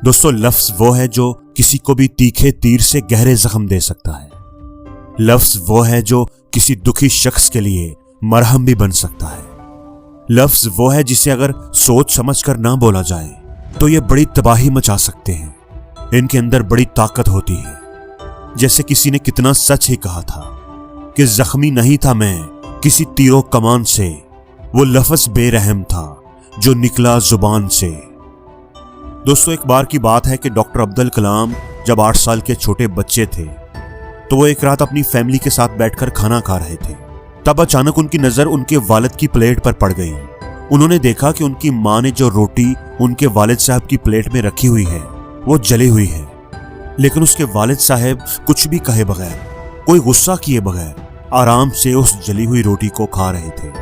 दोस्तों, लफ्ज वो है जो किसी को भी तीखे तीर से गहरे जख्म दे सकता है। लफ्ज वो है जो किसी दुखी शख्स के लिए मरहम भी बन सकता है। लफ्ज वो है जिसे अगर सोच समझ कर ना बोला जाए तो ये बड़ी तबाही मचा सकते हैं। इनके अंदर बड़ी ताकत होती है। जैसे किसी ने कितना सच ही कहा था कि जख्मी नहीं था मैं किसी तीरों कमान से, वो लफ्ज बेरहम था जो निकला जुबान से। दोस्तों, एक बार की बात है कि डॉक्टर अब्दुल कलाम जब 8 साल के छोटे बच्चे थे तो वो एक रात अपनी फैमिली के साथ बैठकर खाना खा रहे थे। तब अचानक उनकी नजर उनके वालिद की प्लेट पर पड़ गई। उन्होंने देखा कि उनकी मां ने जो रोटी उनके वालिद साहब की प्लेट में रखी हुई है वो जली हुई है। लेकिन उसके वालिद साहब कुछ भी कहे बगैर, कोई गुस्सा किए बगैर आराम से उस जली हुई रोटी को खा रहे थे।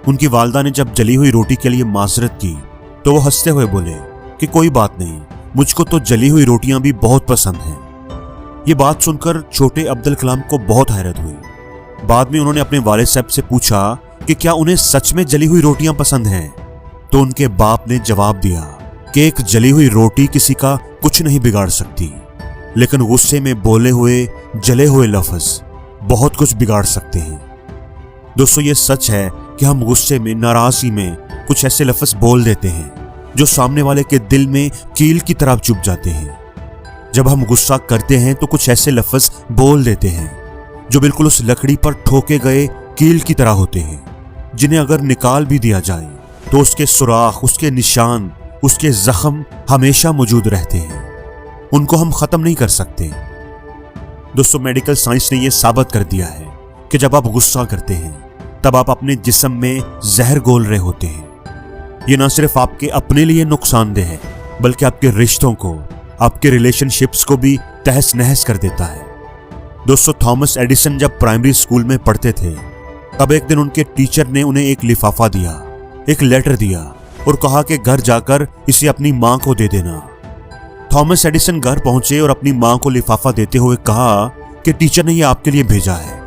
उनकी वालदा ने जब जली हुई रोटी के लिए माजरत की तो वो हंसते हुए बोले कि कोई बात नहीं, मुझको तो जली हुई रोटियां भी बहुत पसंद हैं। ये बात सुनकर छोटे अब्दुल कलाम को बहुत हैरत हुई। बाद में उन्होंने अपने वालिद साहब से पूछा कि क्या उन्हें सच में जली हुई रोटियां पसंद हैं? तो उनके बाप ने जवाब दिया कि एक जली हुई रोटी किसी का कुछ नहीं बिगाड़ सकती, लेकिन गुस्से में बोले हुए जले हुए लफ्ज बहुत कुछ बिगाड़ सकते हैं। दोस्तों, ये सच है कि हम गुस्से में, नाराजगी में कुछ ऐसे लफ्ज बोल देते हैं जो सामने वाले के दिल में कील की तरह चुभ जाते हैं। जब हम गुस्सा करते हैं तो कुछ ऐसे लफ्ज बोल देते हैं जो बिल्कुल उस लकड़ी पर ठोके गए कील की तरह होते हैं, जिन्हें अगर निकाल भी दिया जाए तो उसके सुराख, उसके निशान, उसके जख्म हमेशा मौजूद रहते हैं। उनको हम खत्म नहीं कर सकते। दोस्तों, मेडिकल साइंस ने यह साबित कर दिया है कि जब आप गुस्सा करते हैं तब आप अपने जिस्म में जहर घोल रहे होते हैं। ये ना सिर्फ आपके अपने लिए नुकसानदेह है बल्कि आपके रिश्तों को, आपके रिलेशनशिप्स को भी तहस नहस कर देता है। दोस्तों, थॉमस एडिसन जब प्राइमरी स्कूल में पढ़ते थे तब एक दिन उनके टीचर ने उन्हें एक लिफाफा दिया, एक लेटर दिया और कहा कि घर जाकर इसे अपनी मां को दे देना। थॉमस एडिसन घर पहुंचे और अपनी मां को लिफाफा देते हुए कहा कि टीचर ने यह आपके लिए भेजा है।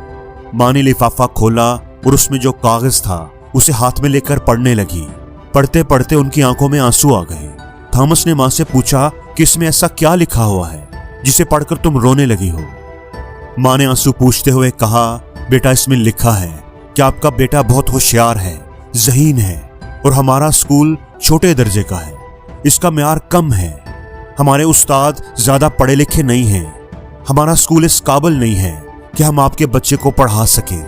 मां ने लिफाफा खोला और उसमें जो कागज था उसे हाथ में लेकर पढ़ने लगी। पढ़ते पढ़ते उनकी आंखों में आंसू आ गए। थॉमस ने मां से पूछा कि इसमें ऐसा क्या लिखा हुआ है जिसे पढ़कर तुम रोने लगी हो? मां ने आंसू पूछते हुए कहा, बेटा, इसमें लिखा है कि आपका बेटा बहुत होशियार है, ज़हीन है और हमारा स्कूल छोटे दर्जे का है, इसका म्यार कम है, हमारे उस्ताद ज्यादा पढ़े लिखे नहीं हैं, हमारा स्कूल इस काबिल नहीं है कि हम आपके बच्चे को पढ़ा सकें,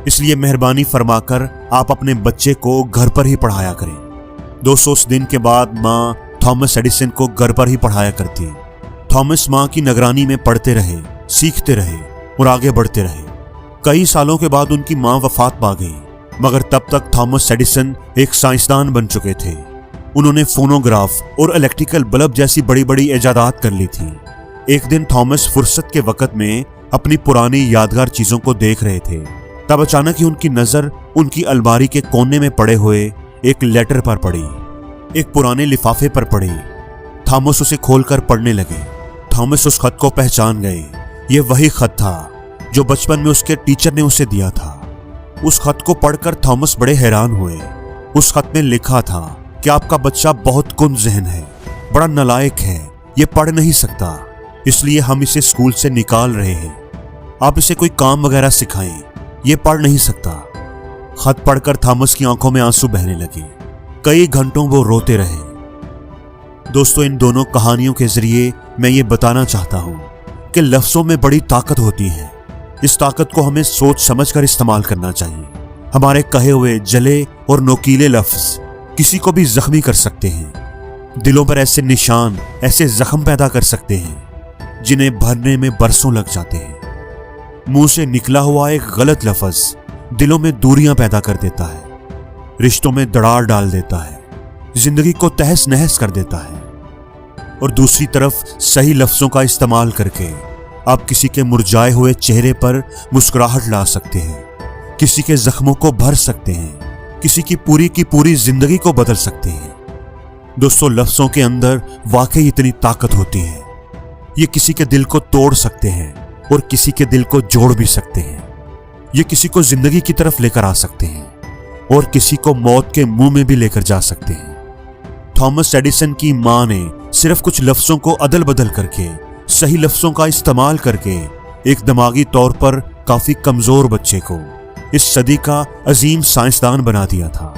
इसलिए मेहरबानी फरमाकर आप अपने बच्चे को घर पर ही पढ़ाया करें। दोस्तों, उस दिन के बाद मां थॉमस एडिसन को घर पर ही पढ़ाया करती। थॉमस मां की निगरानी में पढ़ते रहे, सीखते रहे और आगे बढ़ते रहे। कई सालों के बाद उनकी मां वफात पा गई, मगर तब तक थॉमस एडिसन एक साइंसदान बन चुके थे। उन्होंने फोनोग्राफ और इलेक्ट्रिकल बल्ब जैसी बड़ी बड़ी इजादात कर ली थी। एक दिन थॉमस फुर्सत के वक्त में अपनी पुरानी यादगार चीजों को देख रहे थे। तब अचानक ही उनकी नजर उनकी अलमारी के कोने में पड़े हुए एक लेटर पर पड़ी, एक पुराने लिफाफे पर पड़ी। थॉमस उसे खोलकर पढ़ने लगे। थॉमस उस खत को पहचान गए। यह वही खत था जो बचपन में उसके टीचर ने उसे दिया था। उस खत को पढ़कर थॉमस बड़े हैरान हुए। उस खत में लिखा था कि आपका बच्चा बहुत कुंद ज़हन है, बड़ा नालायक है, ये पढ़ नहीं सकता, इसलिए हम इसे स्कूल से निकाल रहे हैं। आप इसे कोई काम वगैरह सिखाएं, ये पढ़ नहीं सकता। खत पढ़कर थॉमस की आंखों में आंसू बहने लगे। कई घंटों वो रोते रहे। दोस्तों, इन दोनों कहानियों के जरिए मैं ये बताना चाहता हूं कि लफ्जों में बड़ी ताकत होती है। इस ताकत को हमें सोच समझकर इस्तेमाल करना चाहिए। हमारे कहे हुए जले और नोकीले लफ्ज किसी को भी जख्मी कर सकते हैं। दिलों पर ऐसे निशान, ऐसे जख्म पैदा कर सकते हैं जिन्हें भरने में बरसों लग जाते हैं। मुंह से निकला हुआ एक गलत लफ्ज दिलों में दूरियां पैदा कर देता है, रिश्तों में दरार डाल देता है, जिंदगी को तहस नहस कर देता है। और दूसरी तरफ सही लफ्जों का इस्तेमाल करके आप किसी के मुरझाए हुए चेहरे पर मुस्कुराहट ला सकते हैं, किसी के जख्मों को भर सकते हैं, किसी की पूरी जिंदगी को बदल सकते हैं। दोस्तों, लफ्जों के अंदर वाकई इतनी ताकत होती है। ये किसी के दिल को तोड़ सकते हैं और किसी के दिल को जोड़ भी सकते हैं। ये किसी को जिंदगी की तरफ लेकर आ सकते हैं और किसी को मौत के मुंह में भी लेकर जा सकते हैं। थॉमस एडिसन की मां ने सिर्फ कुछ लफ्जों को अदल बदल करके, सही लफ्जों का इस्तेमाल करके एक दिमागी तौर पर काफी कमजोर बच्चे को इस सदी का अजीम साइंसदान बना दिया था।